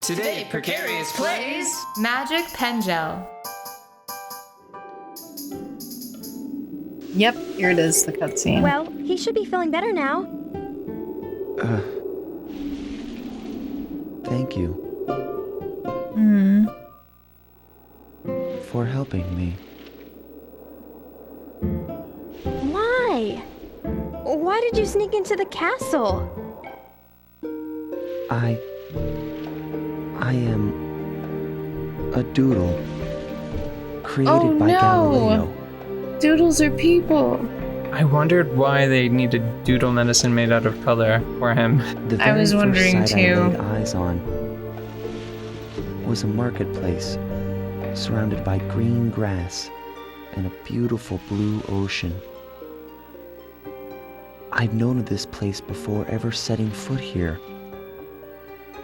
Today, Precarious plays Magic Pengel. Yep, here it is, the cutscene. Well, he should be feeling better now. Thank you. For helping me. Why? Why did you sneak into the castle? I am a doodle created by Galileo. Doodles are people. I wondered why they needed doodle medicine made out of color for him. The I very was first wondering sight I too. laid eyes on was a marketplace surrounded by green grass and a beautiful blue ocean. I've known of this place before ever setting foot here.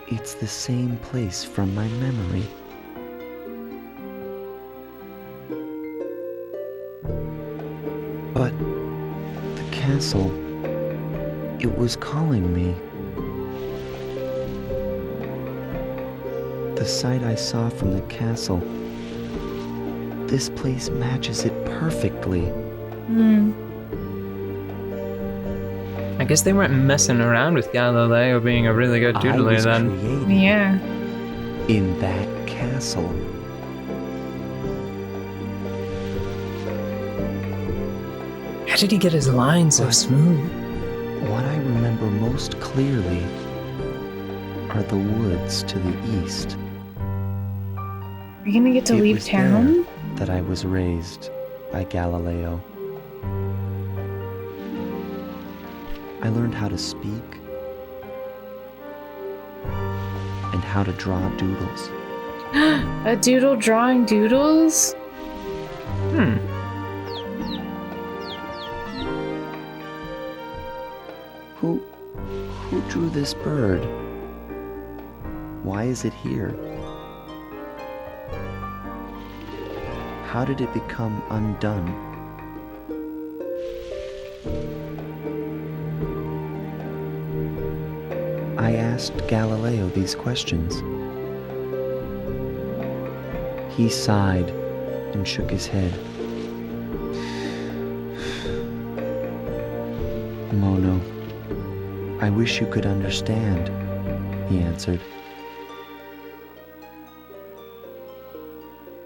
It's the same place from my memory. But the castle, it was calling me. The sight I saw from the castle, this place matches it perfectly. I guess they weren't messing around with Galileo being a really good I doodler was then. created Yeah. in that castle. How did he get his lines so smooth? What I remember most clearly are the woods to the east. Are you gonna get to It leave was town? there that I was raised by Galileo. I learned how to speak and how to draw doodles. A doodle drawing doodles? Who drew this bird? Why is it here? How did it become undone? I asked Galileo these questions. He sighed and shook his head. Mono, I wish you could understand, he answered.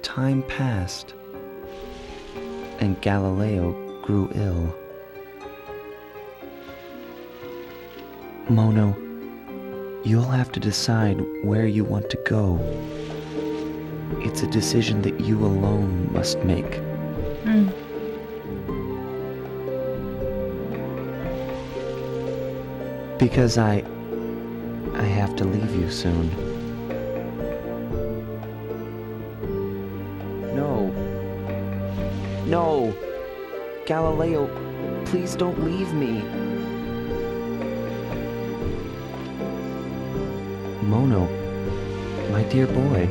Time passed, and Galileo grew ill. Mono, you'll have to decide where you want to go. It's a decision that you alone must make. Because I have to leave you soon. No, Galileo, please don't leave me. Mono, my dear boy.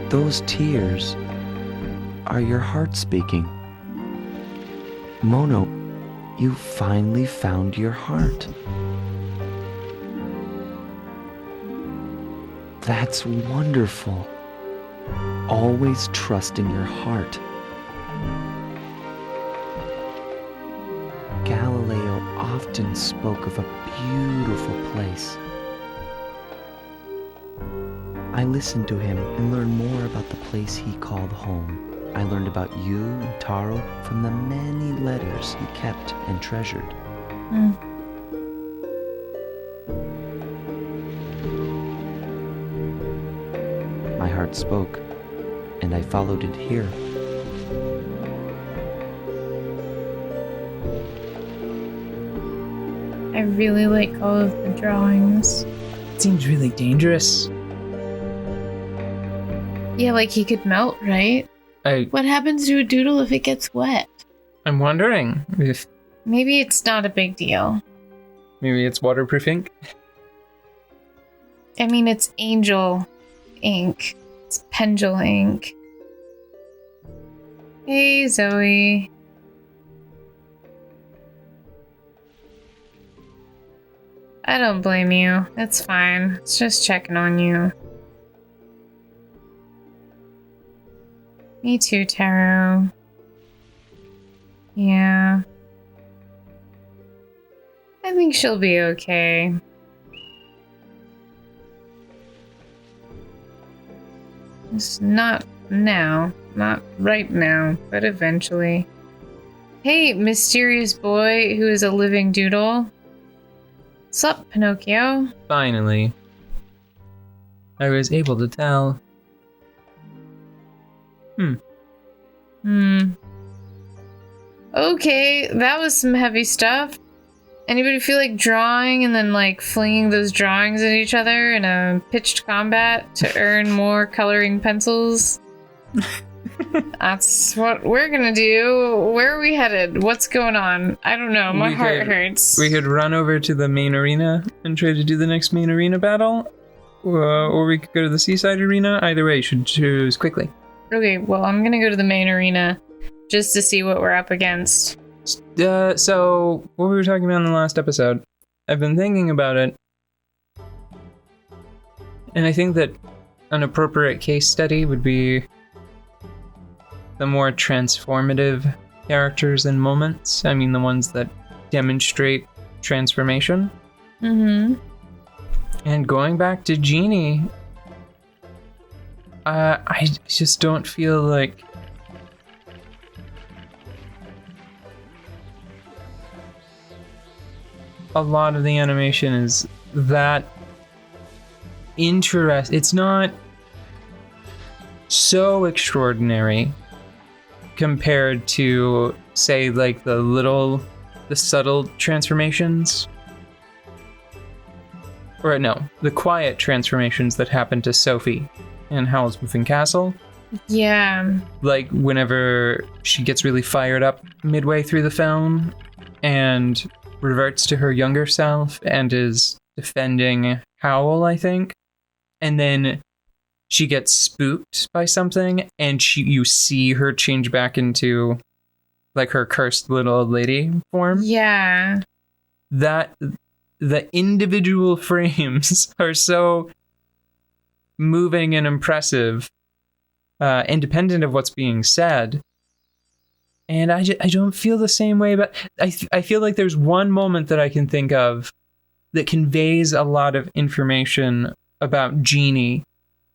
Those tears are your heart speaking. Mono, you finally found your heart. That's wonderful. Always trust in your heart. Galileo often spoke of a beautiful place. I listened to him and learned more about the place he called home. I learned about you and Taro from the many letters he kept and treasured. My heart spoke, and I followed it here. I really like all of the drawings. It seems really dangerous. Yeah, like he could melt, right? What happens to a doodle if it gets wet? I'm wondering if Maybe it's not a big deal. maybe it's waterproof ink. I mean, it's angel ink. It's Pengel ink. Hey, Zoe. I don't blame you. It's fine. It's just checking on you. Me too, Taro. Yeah. I think she'll be okay. It's not now. Not right now, but eventually. Hey, mysterious boy who is a living doodle. What's up, Pinocchio? Finally. I was able to tell. Okay, that was some heavy stuff. Anybody feel like drawing and then like flinging those drawings at each other in a pitched combat to earn more coloring pencils? That's what we're gonna do. Where are we headed? What's going on? I don't know. My heart hurts. We could run over to the main arena and try to do the next main arena battle. Or we could go to the seaside arena. Either way, you should choose quickly. Okay, well, I'm gonna go to the main arena just to see what we're up against. So, what we were talking about in the last episode, I've been thinking about it. And I think that an appropriate case study would be the more transformative characters and moments. I mean, the ones that demonstrate transformation. Mm-hmm. And going back to Genie, I just don't feel like a lot of the animation is that it's not so extraordinary compared to, say, like the subtle transformations. Or no, the quiet transformations that happen to Sophie in Howl's Moving Castle. Yeah. Like whenever she gets really fired up midway through the film and reverts to her younger self and is defending Howl, I think. And then she gets spooked by something and you see her change back into like her cursed little old lady form. Yeah. That the individual frames are so moving and impressive, independent of what's being said. And I don't feel the same way, but I feel like there's one moment that I can think of that conveys a lot of information about Genie.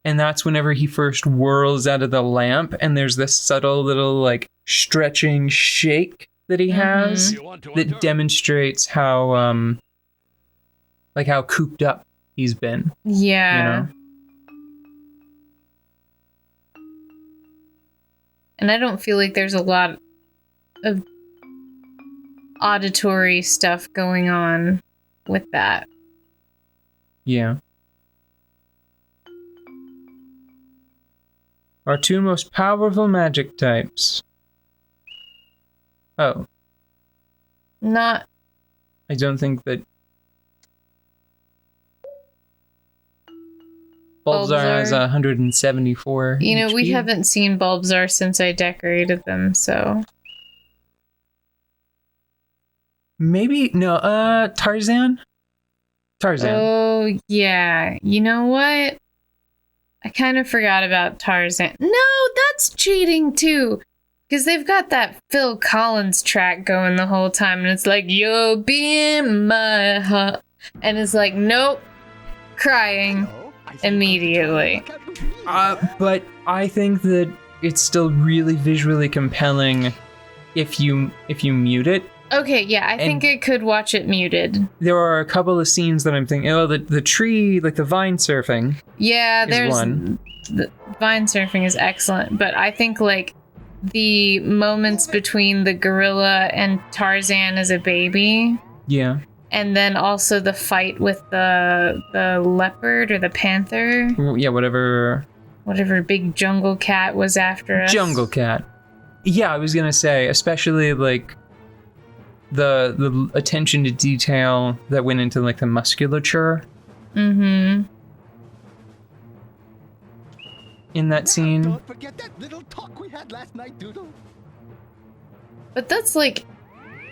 And that's whenever he first whirls out of the lamp and there's this subtle little like stretching shake that he has that demonstrates how like how cooped up he's been. Yeah. You know? And I don't feel like there's a lot of auditory stuff going on with that. Yeah. Our two most powerful magic types. Oh. Not... I don't think that Bulbzar has 174 You know, HP. we haven't seen Bulbzar since I decorated them, so... Maybe, no, Tarzan? Tarzan. Oh, yeah. You know what? I kind of forgot about Tarzan. No, that's cheating too. Because they've got that Phil Collins track going the whole time, and it's like, you'll be in my heart. And it's like, nope. Crying immediately. But I think that it's still really visually compelling if you mute it. Okay, yeah, I think I could watch it muted. There are a couple of scenes that I'm thinking, oh, the tree, like the vine surfing. Yeah, there's one. The vine surfing is excellent, but I think like the moments between the gorilla and Tarzan as a baby. Yeah. And then also the fight with the leopard or the panther. Yeah, whatever big jungle cat was after us. Jungle cat. Yeah, I was gonna say, especially like the attention to detail that went into like the musculature. Mm-hmm. In that scene. Don't forget that little talk we had last night, Doodle. But that's like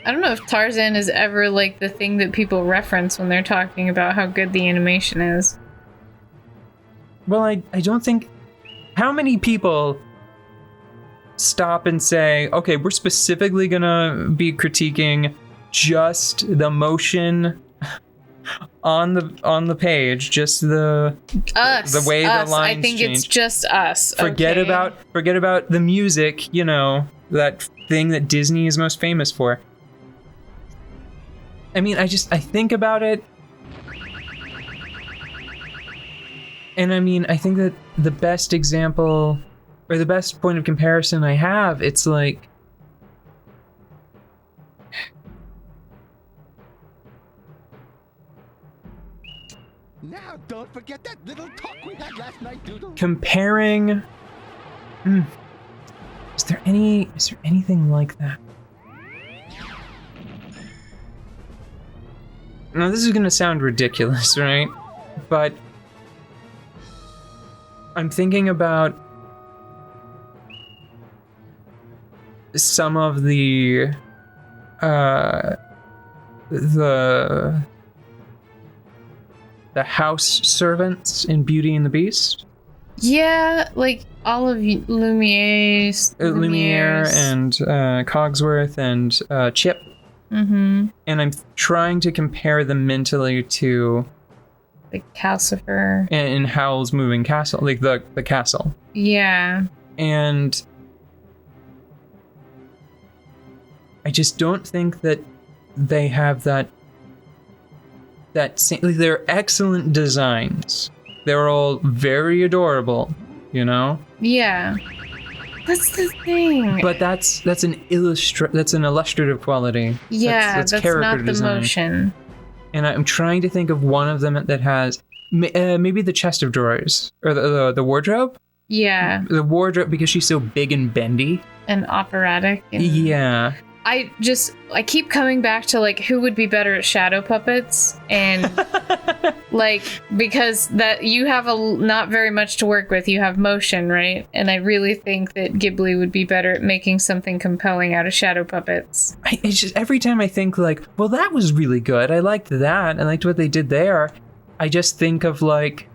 I don't know if Tarzan is ever like the thing that people reference when they're talking about how good the animation is. Well, I don't think... How many people stop and say, okay, we're specifically gonna be critiquing just the motion on the page, just the way the lines I think change. it's just us. Forget okay. about the music, you know, that thing that Disney is most famous for. I mean, I think about it, and I mean, I think that the best example, or the best point of comparison I have, it's like, Now, don't forget that little talk we had last night, Doodle. comparing... Is there anything like that? Now, this is gonna sound ridiculous, right? But I'm thinking about some of the house servants in Beauty and the Beast. Yeah, like all of Lumiere and Cogsworth and Chip. Mm-hmm. And I'm trying to compare them mentally to Like Calcifer. in Howl's Moving Castle, like the castle. Yeah. And I just don't think that they have that same, like, they're excellent designs. They're all very adorable, you know? Yeah. That's the thing. But that's an illustrative quality. Yeah, that's character not the design. motion. And I'm trying to think of one of them that has maybe the chest of drawers or the wardrobe. Yeah. The wardrobe, because she's so big and bendy. And operatic. And Yeah. I keep coming back to like who would be better at shadow puppets, and like because that you have not very much to work with. You have motion, right? And I really think that Ghibli would be better at making something compelling out of shadow puppets. It's just every time I think like, well, that was really good. I liked that. I liked what they did there. I just think of like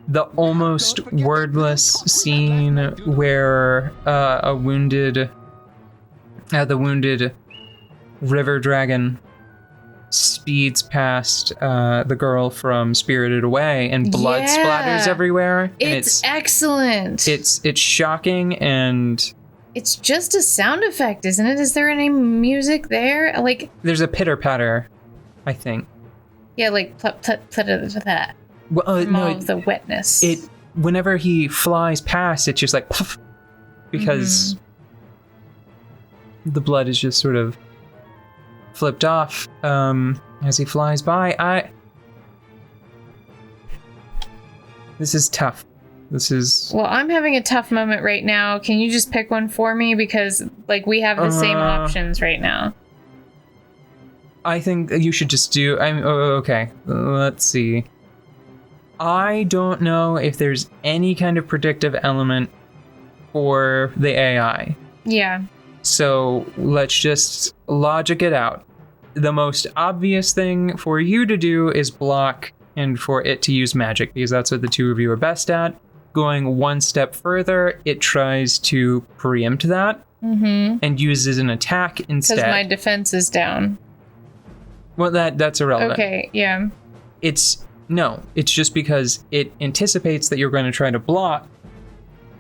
the almost wordless scene where the wounded river dragon speeds past the girl from Spirited Away, and blood splatters everywhere. And It's excellent. It's shocking, and It's just a sound effect, isn't it? Is there any music there? Like, there's a pitter patter, I think. yeah, like plut plut plut that. Well, From all of the wetness. Whenever he flies past, it's just like puff, because the blood is just sort of flipped off as he flies by. This is tough. Well, I'm having a tough moment right now. Can you just pick one for me? Because, like, we have the same options right now. I think you should just do... okay, let's see. I don't know if there's any kind of predictive element for the AI. Yeah. So let's just logic it out. The most obvious thing for you to do is block, and for it to use magic, because that's what the two of you are best at. Going one step further, it tries to preempt that and uses an attack instead. Because my defense is down. Well, that's irrelevant. Okay, yeah. It's just because it anticipates that you're going to try to block,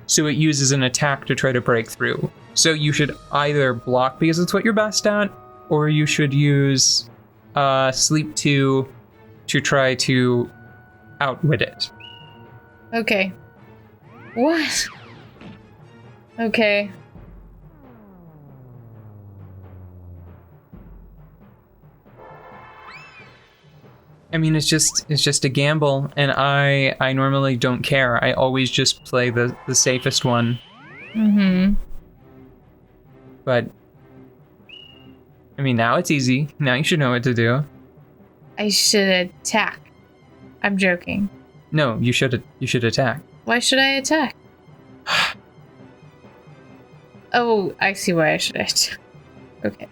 so it uses an attack to try to break through. So you should either block because it's what you're best at, or you should use Sleep 2 to try to outwit it. Okay. What? Okay. I mean, it's just a gamble, and I normally don't care. I always just play the safest one. But I mean, now it's easy. Now you should know what to do. I should attack. I'm joking. No, you should attack. Why should I attack? Oh, I see why I should attack. Okay.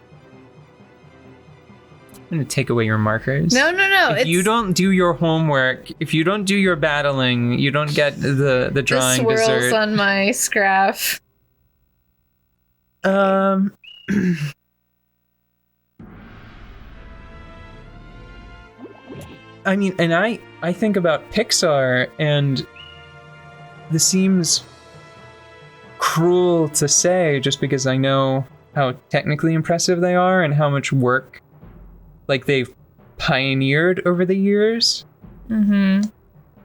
I'm gonna take away your markers. No. If you don't do your homework, if you don't do your battling, you don't get the drawing the swirls dessert. on my scraph. I mean, and I think about Pixar, and this seems cruel to say just because I know how technically impressive they are and how much work like they've pioneered over the years. Mm-hmm.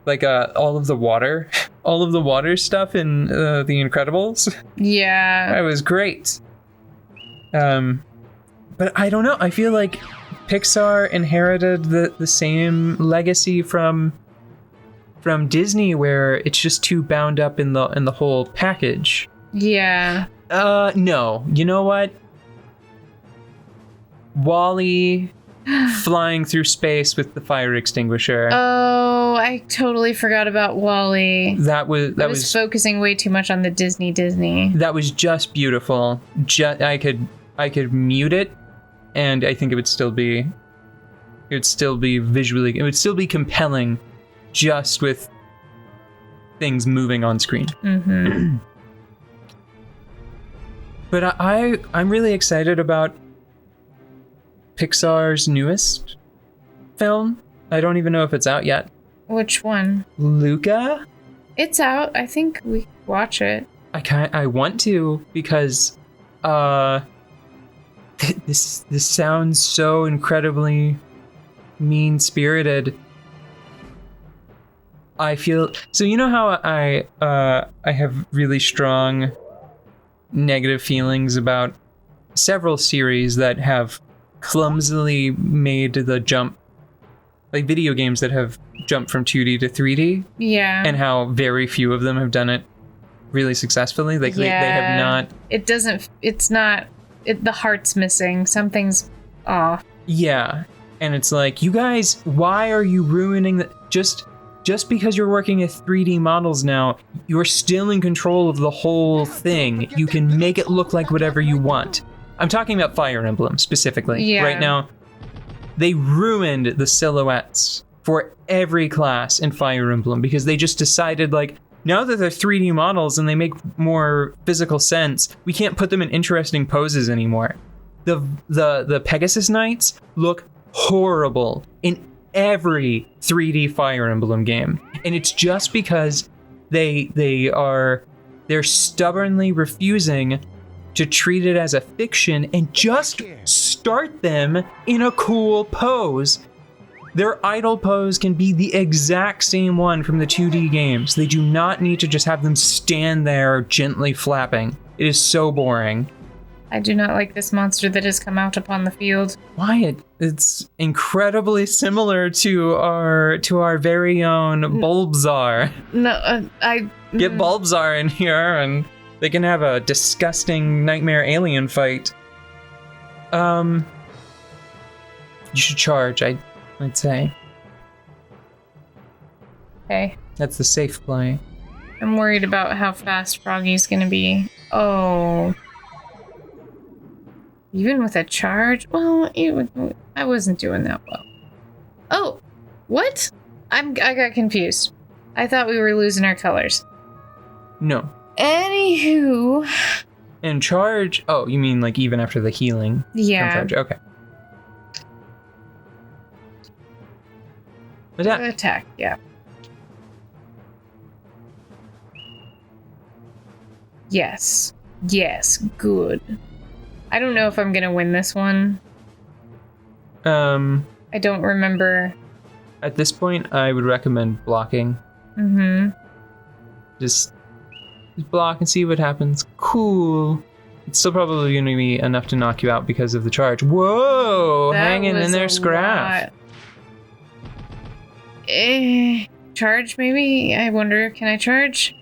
Like all of the water stuff in The Incredibles. Yeah. That was great. But I don't know. I feel like Pixar inherited the same legacy from Disney, where it's just too bound up in the whole package. Yeah. No. You know what? WALL-E flying through space with the fire extinguisher. Oh, I totally forgot about WALL-E. That was focusing way too much on the Disney. That was just beautiful. I could mute it, and I think it would still be compelling, just with things moving on screen. Mm-hmm. But I'm really excited about Pixar's newest film. I don't even know if it's out yet. Which one? Luca? It's out. I think we watch it. I want to, because this sounds so incredibly mean-spirited. I feel so. You know how I have really strong negative feelings about several series that have clumsily made the jump, like video games that have jumped from 2D to 3D. Yeah. And how very few of them have done it really successfully. Like they have not. It doesn't. It's not. The heart's missing. Something's off. Yeah. And it's like, you guys, why are you ruining the just because you're working with 3D models now, you're still in control of the whole thing. You can make it look like whatever you want. I'm talking about Fire Emblem specifically. Yeah. Right now, they ruined the silhouettes for every class in Fire Emblem because they just decided, like, now that they're 3D models and they make more physical sense, we can't put them in interesting poses anymore. The Pegasus Knights look horrible in every 3D Fire Emblem game, and it's just because they're stubbornly refusing to treat it as a fiction and just start them in a cool pose. Their idle pose can be the exact same one from the 2D games. They do not need to just have them stand there gently flapping. It is so boring. I do not like this monster that has come out upon the field. Why? It's incredibly similar to our very own Bulbzar. No, Get Bulbzar in here and they can have a disgusting nightmare alien fight. You should charge, I'd say. Okay. That's the safe play. I'm worried about how fast Froggy's gonna be. Oh. Even with a charge? Well, I wasn't doing that well. Oh, what? I got confused. I thought we were losing our colors. No. Anywho. And charge? Oh, you mean like even after the healing? Yeah. Charge. Okay. Attack, yeah. Yes. Yes, good. I don't know if I'm gonna win this one. I don't remember. At this point, I would recommend blocking. Mm-hmm. Just block and see what happens. Cool. It's still probably going to be enough to knock you out because of the charge. Whoa! That Hanging in was there, a Scrap. lot. Charge, maybe? I wonder, can I charge?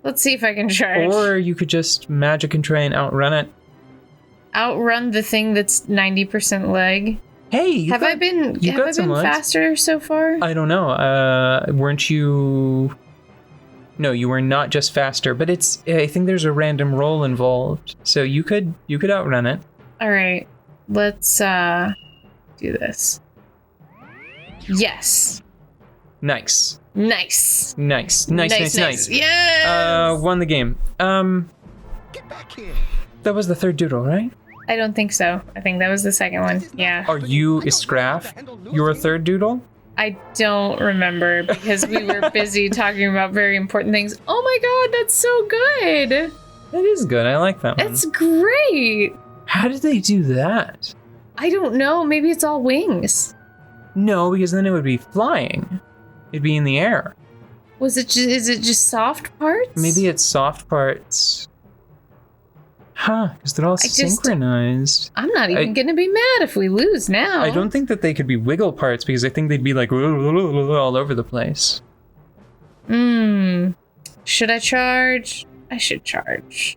Let's see if I can charge. Or you could just magic and try and outrun it. Outrun the thing that's 90% leg? Hey, have I been faster so far? I don't know. Weren't you? No, you were not just faster, but I think there's a random roll involved, so you could outrun it. All right. Let's do this. Yes. Nice. Nice. Nice. Yes. Won the game. Get back here. That was the third doodle, right? I don't think so. I think that was the second one. Yeah. Are you Scraff? Your third doodle? I don't remember because we were busy talking about very important things. Oh my god, that's so good. That is good. I like that one. It's great. How did they do that? I don't know. Maybe it's all wings. No, because then it would be flying. It'd be in the air. Is it just soft parts? Maybe it's soft parts. Huh, because they're all synchronized. I'm not even gonna be mad if we lose now. I don't think that they could be wiggle parts because I think they'd be like all over the place. Should I charge? I should charge.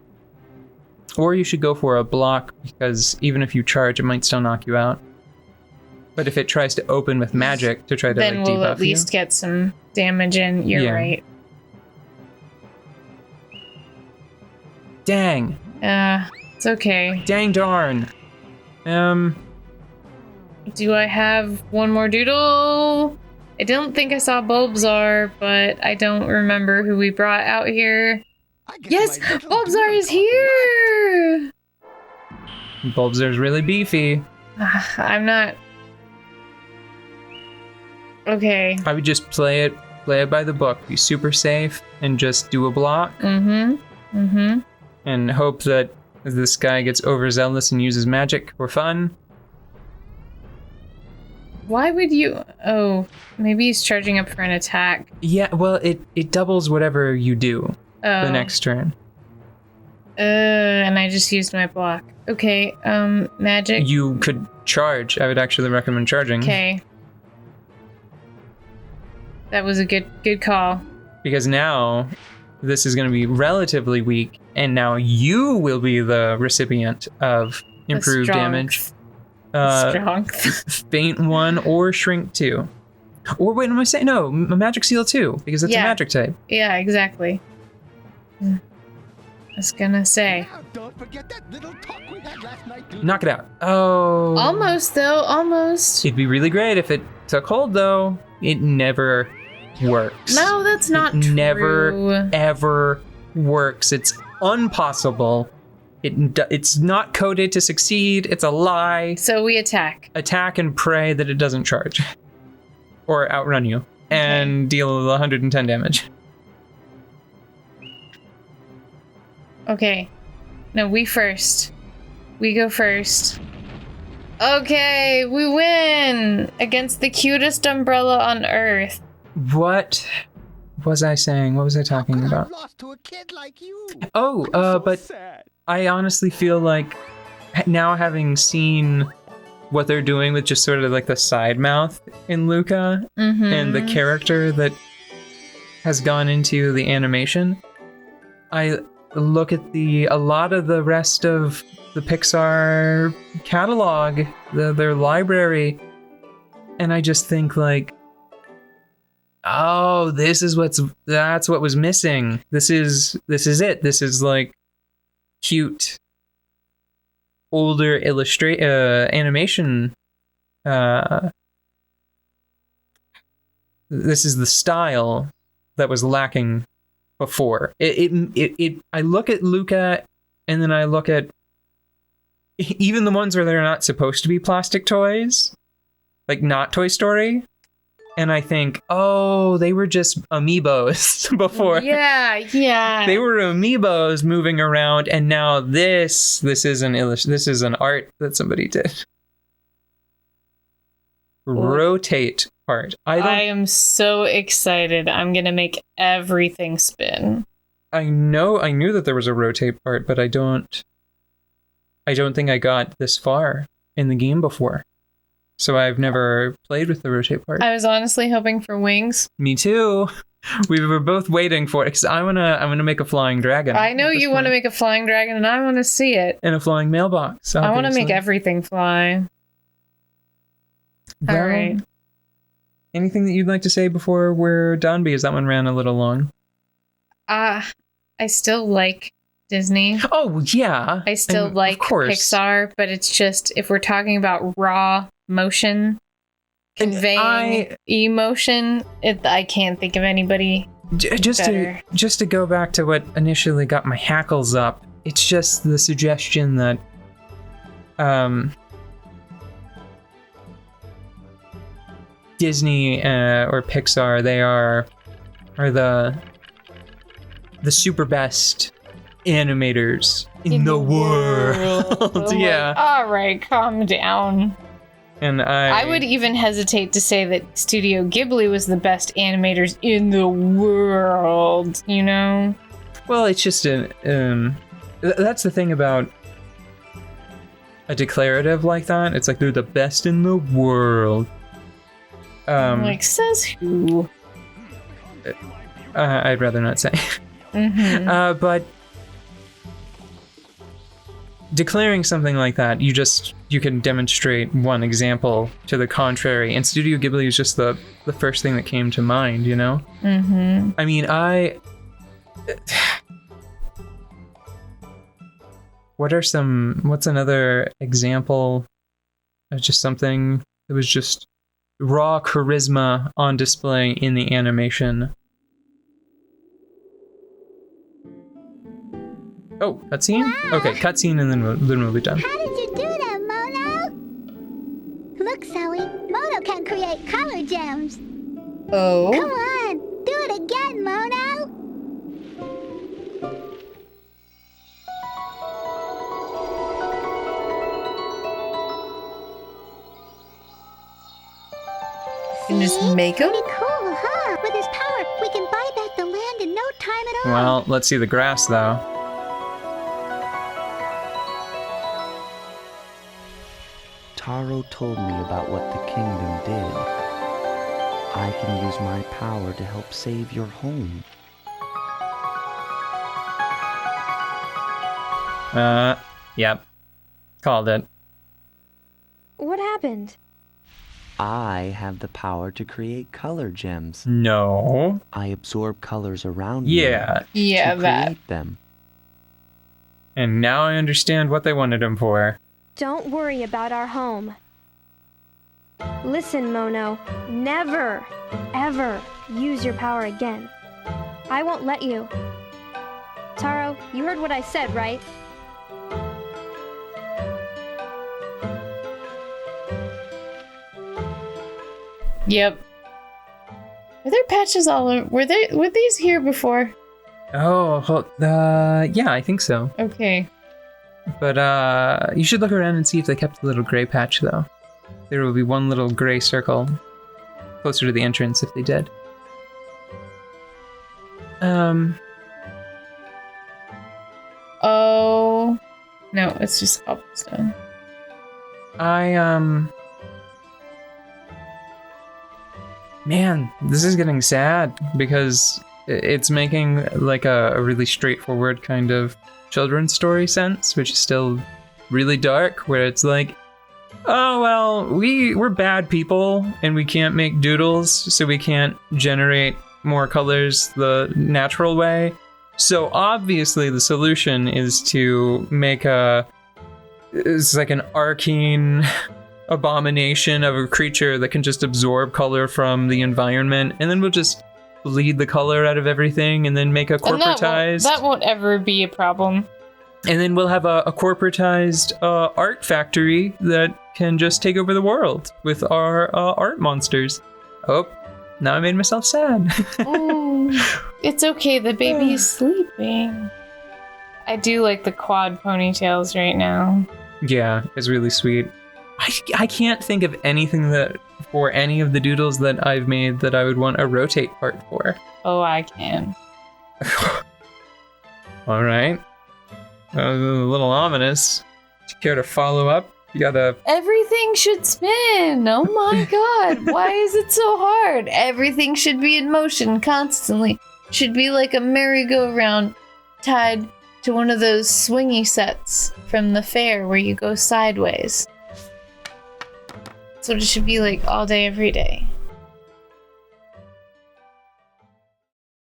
Or you should go for a block because even if you charge, it might still knock you out. But if it tries to open with magic to try to then like we'll debuff at least get some damage in. You're right. Dang. It's okay. Dang darn. Do I have one more doodle? I don't think I saw Bulbzar, but I don't remember who we brought out here. Yes, Bulbzar is here! Bulbzar's really beefy. I'm not... Okay. I would just play it by the book. Be super safe and just do a block. And hope that this guy gets overzealous and uses magic for fun. Why would you... Oh, maybe he's charging up for an attack. Yeah, well, it doubles whatever you do the next turn. And I just used my block. Okay, magic. You could charge. I would actually recommend charging. Okay. That was a good call. Because now this is going to be relatively weak, and now you will be the recipient of improved damage. Strength. Faint 1 or Shrink 2. Or wait, am I saying? No, Magic Seal 2, because it's a magic type. Yeah, exactly. I was gonna say. Now, don't forget that little talk we had last night, dude. Knock it out. Oh. Almost, though. Almost. It'd be really great if it took hold, though. It never works. No, that's not true. Never, ever works. It's impossible. It's not coded to succeed. It's a lie. So we attack. Attack and pray that it doesn't charge. Or outrun you. And deal 110 damage. Okay. No, we first. We go first. Okay, we win! Against the cutest umbrella on Earth. What was I saying? What was I talking about? I've lost to a kid like you. Oh, but Sad. I honestly feel like now having seen what they're doing with just sort of like the side mouth in Luca and the character that has gone into the animation, I look at a lot of the rest of the Pixar catalog, their library, and I just think like, oh, that's what was missing. This is it. This is like cute older animation. This is the style that was lacking before. I look at Luca and then I look at even the ones where they're not supposed to be plastic toys, like not Toy Story. And I think, oh, they were just amiibos before. Yeah. They were amiibos moving around, and now this is an art that somebody did. Rotate part. I am so excited. I'm gonna make everything spin. I knew that there was a rotate part, but I don't think I got this far in the game before. So I've never played with the rotate part. I was honestly hoping for wings. Me too. We were both waiting for it because I wanna make a flying dragon. I know you want to make a flying dragon, and I want to see it. And a flying mailbox. I want to make everything fly. Well, all right. Anything that you'd like to say before we're done? Because that one ran a little long. I still like Disney. Oh, yeah. I still And like of course. Pixar, but it's just if we're talking about raw motion And conveying emotion, I can't think of anybody Just better. to go back to what initially got my hackles up, it's just the suggestion that Disney or Pixar, they are the super best animators in the world. Yeah. All right, calm down. And I would even hesitate to say that Studio Ghibli was the best animators in the world, you know? Well, it's just that's the thing about a declarative like that. It's like they're the best in the world. Like, says who? I'd rather not say. Mm-hmm. But declaring something like that, you can demonstrate one example to the contrary. And Studio Ghibli is just the first thing that came to mind, you know? Mm-hmm. I mean, what's another example of just something that was just raw charisma on display in the animation? Oh, cutscene? Wow. Okay, cutscene and then we'll be done. How did you do that, Mono? Look, Zoe, Mono can create color gems. Oh. Come on, do it again, Mono. Can just make them? Pretty cool, huh? With his power, we can buy back the land in no time at all. Well, let's see the grass though. Taro told me about what the kingdom did. I can use my power to help save your home. Yep. Called it. What happened? I have the power to create color gems. No. I absorb colors around Yeah. me Yeah, to that. create them. And now I understand what they wanted him for. Don't worry about our home. Listen, Mono. Never, ever use your power again. I won't let you. Taro, you heard what I said, right? Yep. Were there patches all over? Were these here before? Oh, yeah, I think so. Okay. But you should look around and see if they kept the little gray patch though. There will be one little gray circle closer to the entrance if they did. Oh. No, it's just cobblestone. Man, this is getting sad because it's making like a really straightforward kind of children's story sense, which is still really dark, where it's like, oh well, we're bad people and we can't make doodles, so we can't generate more colors the natural way. So obviously the solution is to make it's like an arcane abomination of a creature that can just absorb color from the environment, and then we'll just bleed the color out of everything and then make a corporatized... That won't ever be a problem. And then we'll have a corporatized art factory that can just take over the world with our art monsters. Oh, now I made myself sad. Oh, it's okay, the baby is sleeping. I do like the quad ponytails right now. Yeah, it's really sweet. I can't think of anything that for any of the doodles that I've made that I would want a rotate part for. Oh, I can. All right. A little ominous. Do you care to follow up? You gotta... Everything should spin! Oh my god, why is it so hard? Everything should be in motion constantly. Should be like a merry-go-round tied to one of those swingy sets from the fair where you go sideways. That's what it should be like all day, every day.